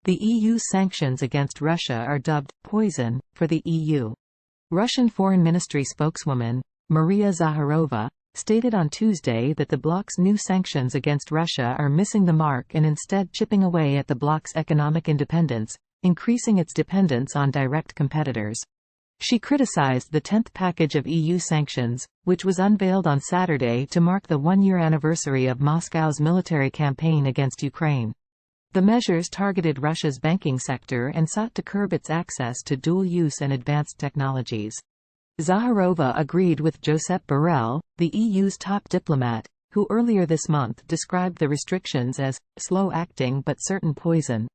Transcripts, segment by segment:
The EU's sanctions against Russia are dubbed poison for the EU. Russian Foreign Ministry spokeswoman, Maria Zakharova, stated on Tuesday that the bloc's new sanctions against Russia are missing the mark and instead chipping away at the bloc's economic independence, increasing its dependence on direct competitors. She criticized the 10th package of EU sanctions, which was unveiled on Saturday to mark the one-year anniversary of Moscow's military campaign against Ukraine. The measures targeted Russia's banking sector and sought to curb its access to dual-use and advanced technologies. Zakharova agreed with Josep Borrell, the EU's top diplomat, who earlier this month described the restrictions as slow-acting but certain poison.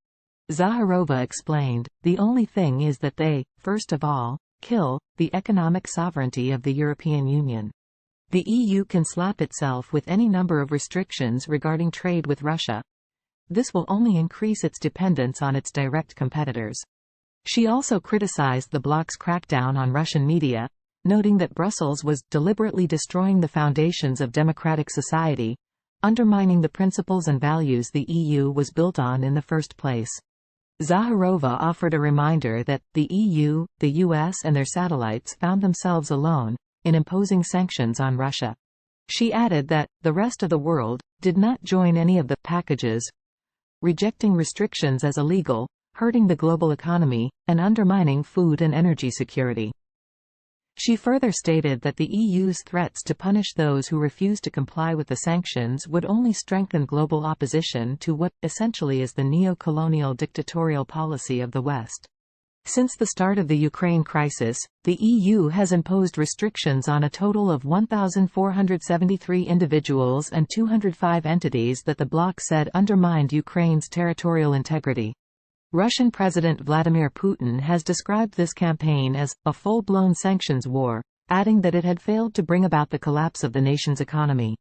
Zakharova explained, "The only thing is that they, first of all, kill the economic sovereignty of the European Union. The EU can slap itself with any number of restrictions regarding trade with Russia. This will only increase its dependence on its direct competitors." She also criticized the bloc's crackdown on Russian media, noting that Brussels was deliberately destroying the foundations of democratic society, undermining the principles and values the EU was built on in the first place. Zakharova offered a reminder that the EU, the US and their satellites found themselves alone in imposing sanctions on Russia. She added that the rest of the world did not join any of the packages, rejecting restrictions as illegal, hurting the global economy, and undermining food and energy security. She further stated that the EU's threats to punish those who refuse to comply with the sanctions would only strengthen global opposition to what, essentially, is the neo-colonial dictatorial policy of the West. Since the start of the Ukraine crisis, the EU has imposed restrictions on a total of 1,473 individuals and 205 entities that the bloc said undermined Ukraine's territorial integrity. Russian President Vladimir Putin has described this campaign as a full-blown sanctions war, adding that it had failed to bring about the collapse of the nation's economy.